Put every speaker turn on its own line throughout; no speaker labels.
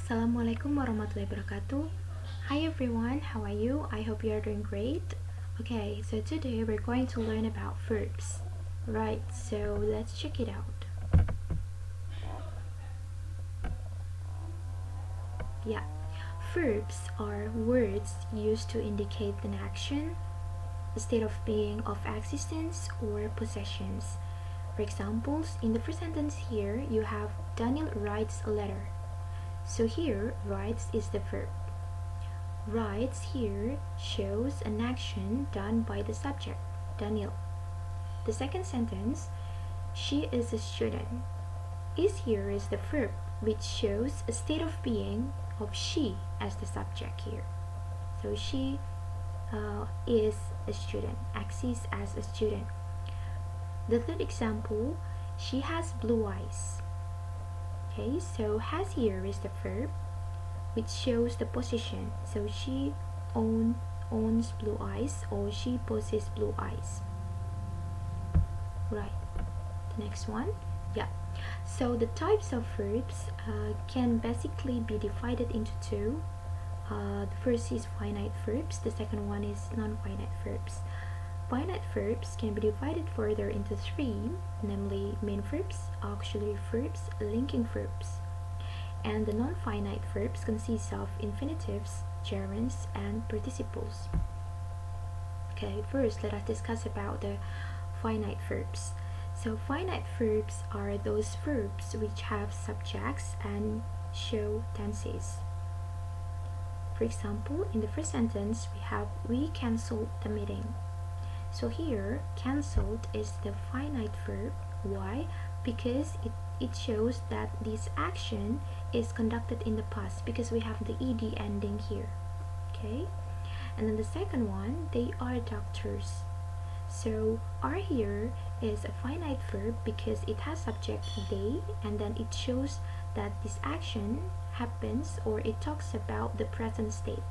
Assalamualaikum warahmatullahi wabarakatuh. Hi everyone, how are you? I hope you are doing great. Okay, so today we're going to learn about verbs. Right, so let's check it out. Yeah, verbs are words used to indicate an action, a state of being, of existence, or possessions. For examples, in the first sentence here, you have Daniel writes a letter. So here, writes is the verb. Writes here shows an action done by the subject, Daniel. The second sentence, she is a student. Is here is the verb, which shows a state of being of she as the subject here. So she is a student, exists as a student. The third example, she has blue eyes. Okay, so has here is the verb, which shows the position. So she owns blue eyes, or she possesses blue eyes. Right, the next one. Yeah, so the types of verbs can basically be divided into two. The first is finite verbs, the second one is non-finite verbs. Finite verbs can be divided further into three, namely main verbs, auxiliary verbs, linking verbs. And the non-finite verbs consist of infinitives, gerunds, and participles. Okay, first let us discuss about the finite verbs. So finite verbs are those verbs which have subjects and show tenses. For example, in the first sentence we have we canceled the meeting. So here cancelled is the finite verb. Why? Because it shows that this action is conducted in the past, because we have the ed ending here. Okay, and then the second one, they are doctors. So are here is a finite verb because it has subject they, and then it shows that this action happens, or it talks about the present state.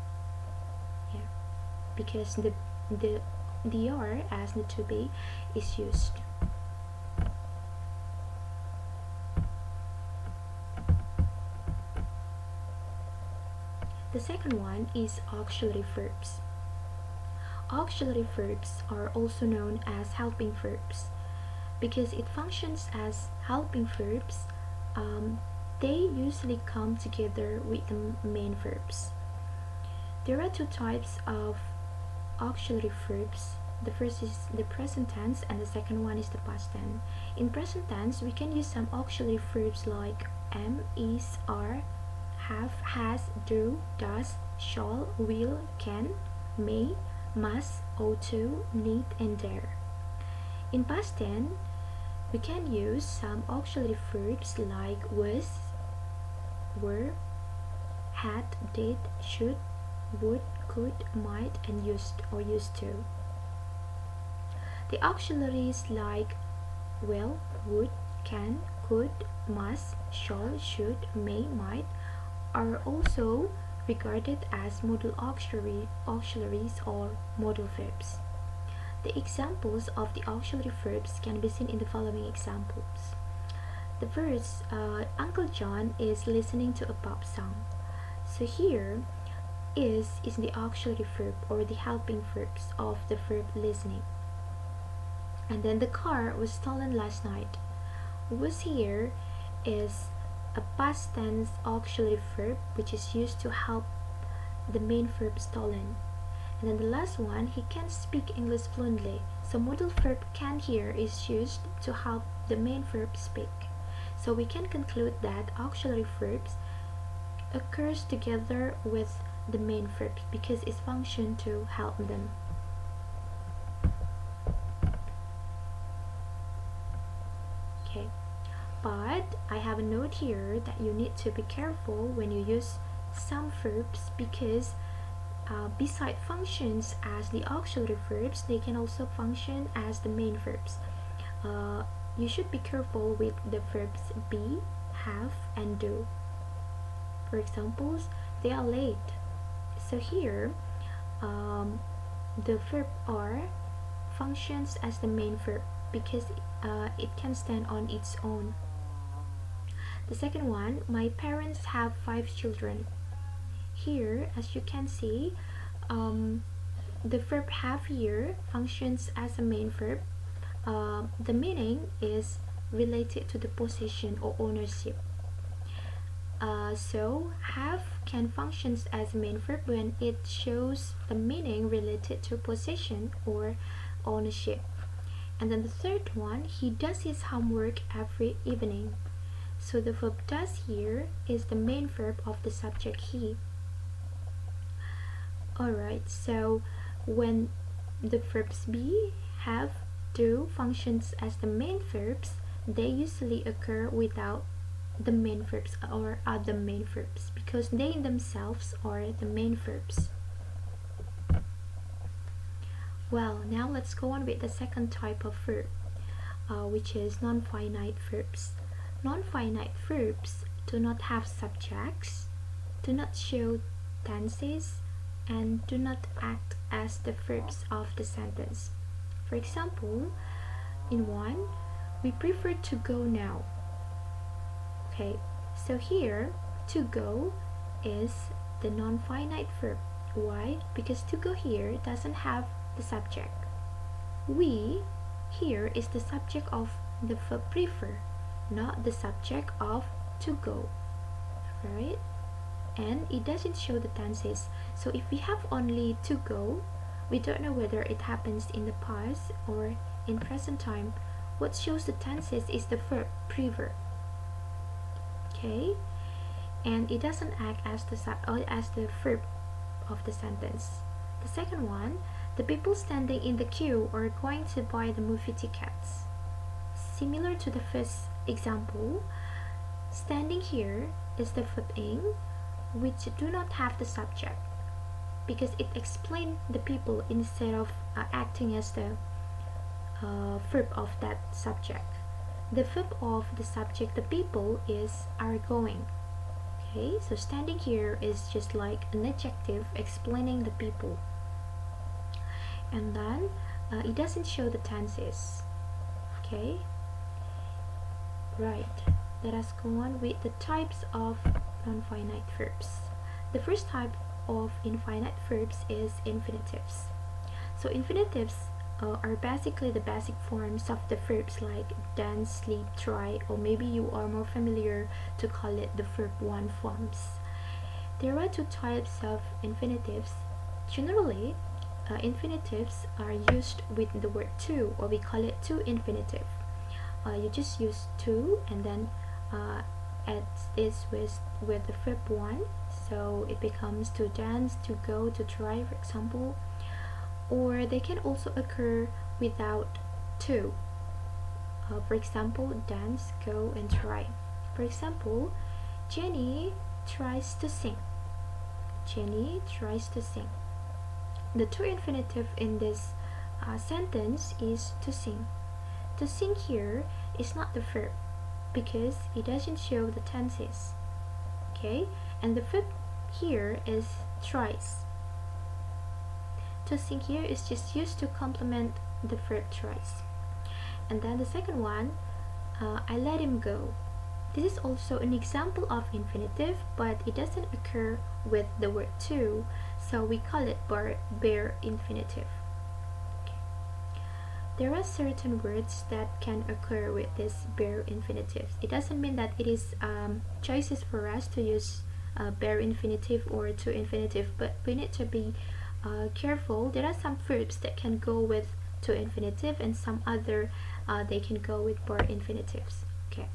Yeah, because the are as the to be is used. The second one is auxiliary verbs. Auxiliary verbs are also known as helping verbs because it functions as helping verbs. They usually come together with the main verbs. There are two types of auxiliary verbs. The first is the present tense and the second one is the past tense. In present tense, we can use some auxiliary verbs like am, is, are, have, has, do, does, shall, will, can, may, must, ought to, need, and dare. In past tense, we can use some auxiliary verbs like was, were, had, did, should, would, could, might, and used or used to. The auxiliaries like will, would, can, could, must, shall, should, may, might are also regarded as modal auxiliaries or modal verbs. The examples of the auxiliary verbs can be seen in the following examples. The first, Uncle John is listening to a pop song. So here, is the auxiliary verb or the helping verbs of the verb listening. And then the car was stolen last night. Was here is a past tense auxiliary verb which is used to help the main verb stolen. And then the last one, he can speak English fluently. So modal verb can here is used to help the main verb speak. So we can conclude that auxiliary verbs occurs together with the main verbs because it's function to help them. Okay, but I have a note here that you need to be careful when you use some verbs because beside functions as the auxiliary verbs, they can also function as the main verbs. You should be careful with the verbs be, have, and do. For examples, they are late. So here, the verb are functions as the main verb because it can stand on its own. The second one, my parents have 5 children. Here, as you can see, the verb have here functions as a main verb. The meaning is related to the possession or ownership. So have can functions as a main verb when it shows the meaning related to possession or ownership. And then the third one, he does his homework every evening. So the verb does here is the main verb of the subject he. Alright, so when the verbs be, have, do functions as the main verbs, they usually occur without the main verbs or other main verbs because they themselves are the main verbs. Well, now let's go on with the second type of verb, which is non-finite verbs. Non-finite verbs do not have subjects, do not show tenses, and do not act as the verbs of the sentence. For example, in one, we prefer to go now. Okay, so here, to go is the non-finite verb. Why? Because to go here doesn't have the subject. We here is the subject of the verb prefer, not the subject of to go. Right? And it doesn't show the tenses. So if we have only to go, we don't know whether it happens in the past or in present time. What shows the tenses is the verb prefer. Okay, and it doesn't act as the verb of the sentence. The second one, the people standing in the queue are going to buy the movie tickets. Similar to the first example, standing here is the verb in, which do not have the subject because it explains the people instead of acting as the verb of that subject. The verb of the subject, the people, is are going. Okay, so standing here is just like an adjective explaining the people. And then it doesn't show the tenses. Okay, right. Let us go on with the types of non-finite verbs. The first type of infinite verbs is infinitives. So infinitives are basically the basic forms of the verbs like dance, sleep, try, or maybe you are more familiar to call it the verb one forms. There are two types of infinitives. Generally, infinitives are used with the word to, or we call it to infinitive. You just use to and then add this with the verb one, so it becomes to dance, to go, to try, for example. Or they can also occur without to. For example, dance, go, and try. For example, Jenny tries to sing. Jenny tries to sing. The to infinitive in this sentence is to sing. To sing here is not the verb because it doesn't show the tenses. Okay, and the verb here is tries. To sing here is just used to complement the verb tries. And then the second one, I let him go. This is also an example of infinitive, but it doesn't occur with the word to, so we call it bare infinitive. Okay. There are certain words that can occur with this bare infinitive. It doesn't mean that it is choices for us to use bare infinitive or to infinitive, but we need to be careful. There are some verbs that can go with to infinitive and some other they can go with bare infinitives. Okay.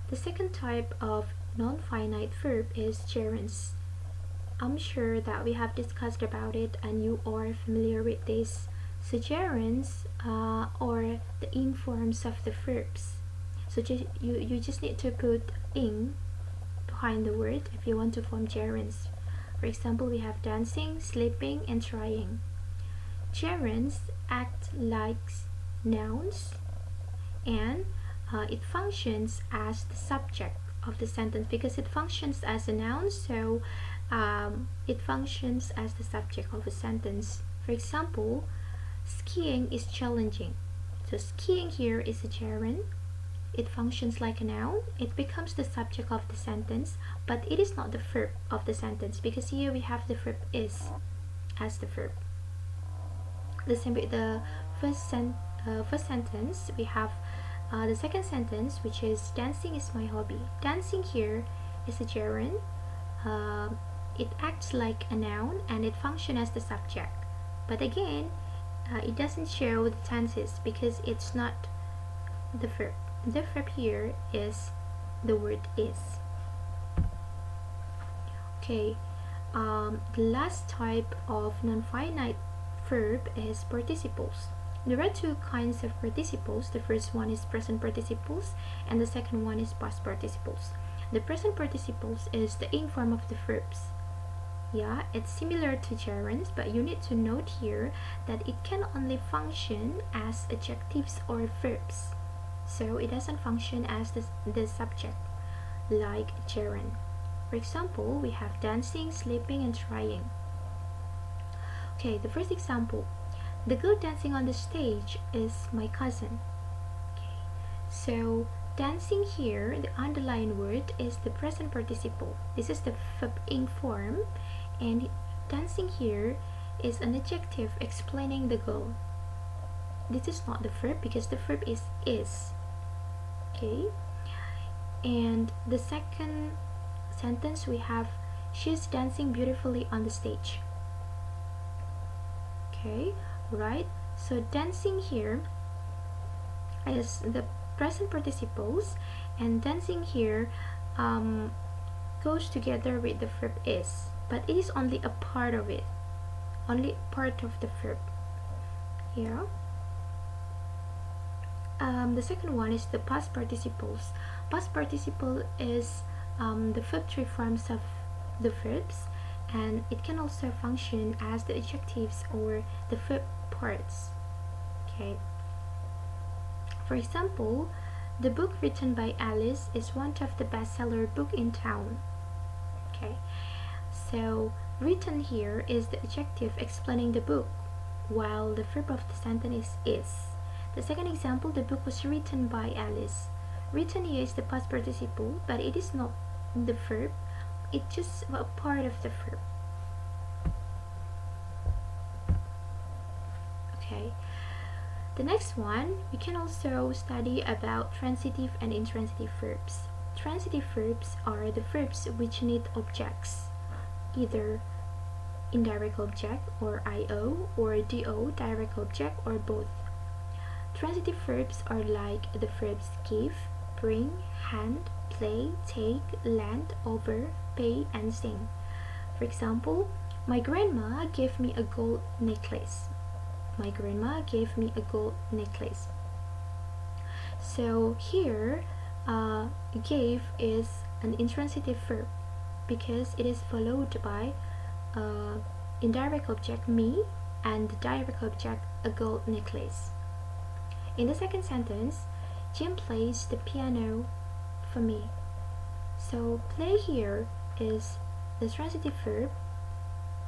The second type of non-finite verb is gerunds. I'm sure that we have discussed about it and you are familiar with this. So gerunds are the in forms of the verbs. So you just need to put in behind the word if you want to form gerunds. For example, we have dancing, sleeping, and trying. Gerunds act like nouns and it functions as the subject of the sentence because it functions as a noun, so it functions as the subject of a sentence. For example, skiing is challenging. So skiing here is a gerund it functions like a noun. It becomes the subject of the sentence, but it is not the verb of the sentence, because here we have the verb is as the verb. The same with the first sentence. We have the second sentence, which is dancing is my hobby. Dancing here is a gerund. It acts like a noun and it functions as the subject, but again it doesn't show the tenses because it's not the verb. The verb here is the word is. Okay, the last type of non-finite verb is participles. There are two kinds of participles. The first one is present participles and the second one is past participles. The present participles is the ing form of the verbs. Yeah, it's similar to gerunds, but you need to note here that it can only function as adjectives or verbs. So it doesn't function as the subject like gerund. For example, we have dancing, sleeping, and trying. Okay, the first example. The girl dancing on the stage is my cousin. Okay, so dancing here, the underlined word is the present participle. This is the verb ing form, and dancing here is an adjective explaining the girl. This is not the verb because the verb is. Okay, and the second sentence we have she's dancing beautifully on the stage. Okay, right, so dancing here is the present participles, and dancing here goes together with the verb is, but it is only a part of it, only part of the verb. Yeah. The second one is the past participles. Past participle is the verb three forms of the verbs, and it can also function as the adjectives or the verb parts. Okay. For example, the book written by Alice is one of the bestseller book in town. Okay. So written here is the adjective explaining the book, while the verb of the sentence is. The second example, the book was written by Alice. Written here is the past participle, but it is not the verb. It's just a part of the verb. Okay. The next one, we can also study about transitive and intransitive verbs. Transitive verbs are the verbs which need objects, either indirect object or io, or do, direct object, or both. Transitive verbs are like the verbs give, bring, hand, play, take, lend, over, pay, and sing. For example, my grandma gave me a gold necklace. My grandma gave me a gold necklace. So here, gave is an intransitive verb because it is followed by indirect object me and the direct object a gold necklace. In the second sentence, Jim plays the piano for me. So play here is the transitive verb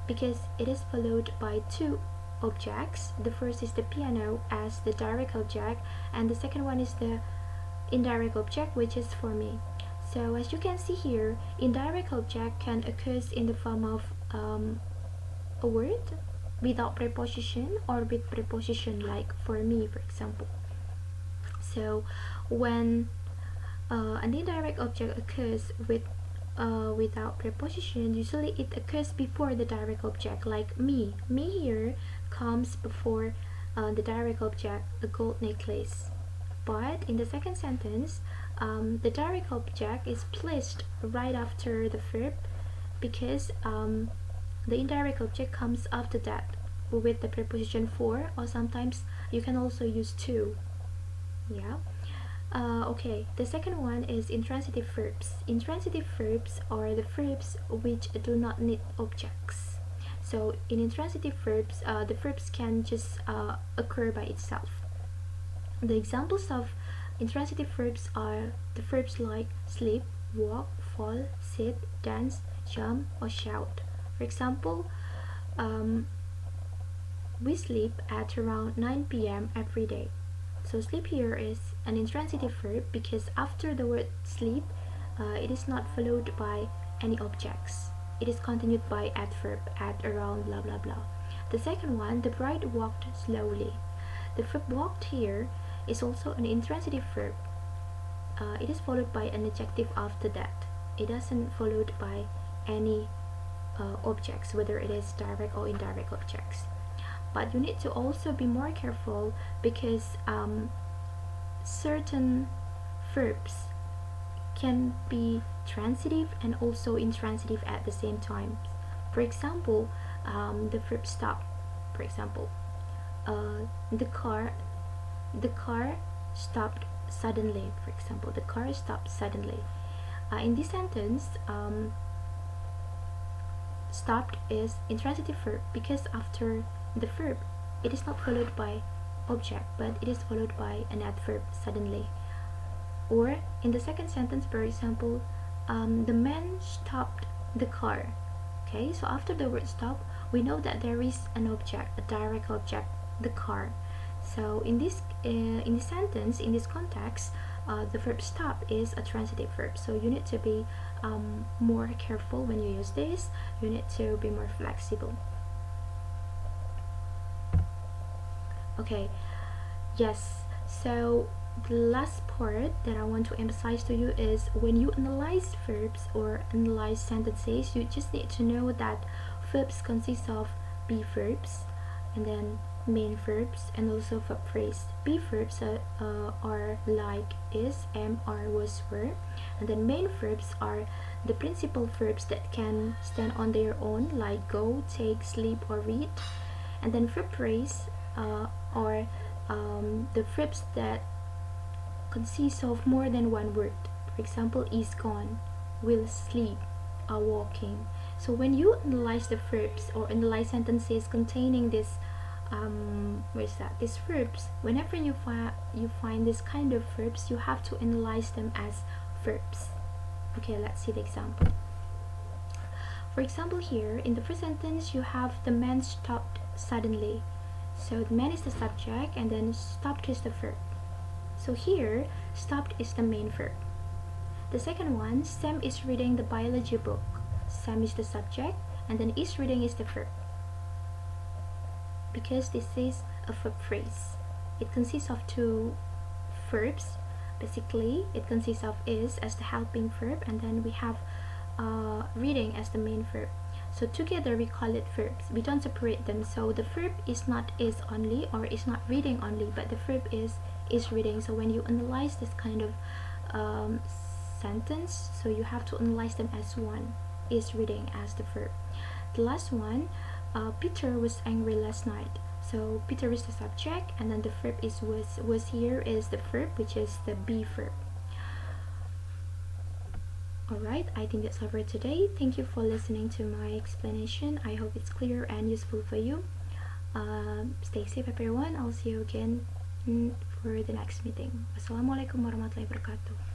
because it is followed by two objects. The first is the piano as the direct object, and the second one is the indirect object, which is for me. So as you can see here, indirect object can occur in the form of a word without preposition or with preposition, like for me, for example. So when an indirect object occurs without preposition, usually it occurs before the direct object, like me. Me here comes before the direct object, a gold necklace. But in the second sentence, the direct object is placed right after the verb because the indirect object comes after that with the preposition for, or sometimes you can also use to. Yeah. Okay, the second one is intransitive verbs. Intransitive verbs are the verbs which do not need objects. So in intransitive verbs, the verbs can just occur by itself. The examples of intransitive verbs are the verbs like sleep, walk, fall, sit, dance, jump, or shout. For example, we sleep at around 9 p.m. every day. So sleep here is an intransitive verb because after the word sleep, it is not followed by any objects. It is continued by adverb, at, around, blah blah blah. The second one, the bride walked slowly. The verb walked here is also an intransitive verb. It is followed by an adjective after that. It doesn't followed by any objects, whether it is direct or indirect objects. But you need to also be more careful because certain verbs can be transitive and also intransitive at the same time. For example, the verb stop. For example, the car stopped suddenly. For example, the car stopped suddenly. In this sentence, stopped is intransitive verb because after the verb, it is not followed by object, but it is followed by an adverb suddenly. Or in the second sentence, for example, the man stopped the car. Okay, so after the word stop, we know that there is an object, a direct object, the car. So in this sentence, in this context, the verb stop is a transitive verb. So you need to be more careful when you use this. You need to be more flexible. Okay, yes. So the last part that I want to emphasize to you is when you analyze verbs or analyze sentences, you just need to know that verbs consist of be verbs and then main verbs and also verb phrase. Be verbs are like, is, am, are, was, were, and then main verbs are the principal verbs that can stand on their own, like go, take, sleep, or read. And then verb phrase are the verbs that consist of more than one word. For example, is gone, will sleep, are walking. So when you analyze the verbs or analyze sentences containing this these verbs, whenever you find this kind of verbs, you have to analyze them as verbs. Okay, let's see the example. For example, here in the first sentence you have the man stopped suddenly. So the man is the subject and then stopped is the verb. So here stopped is the main verb. The second one, Sam is reading the biology book. Sam is the subject and then is reading is the verb. Because this is a verb phrase, it consists of two verbs. Basically, it consists of is as the helping verb and then we have reading as the main verb. So together we call it verbs. We don't separate them. So the verb is not is only or is not reading only, but the verb is reading. So when you analyze this kind of sentence, so you have to analyze them as one, is reading as the verb. The last one, Peter was angry last night. So Peter is the subject and then the verb is was here is the verb, which is the be verb. Alright, I think that's all for today. Thank you for listening to my explanation. I hope it's clear and useful for you. Stay safe everyone. I'll see you again for the next meeting. Wassalamualaikum warahmatullahi wabarakatuh.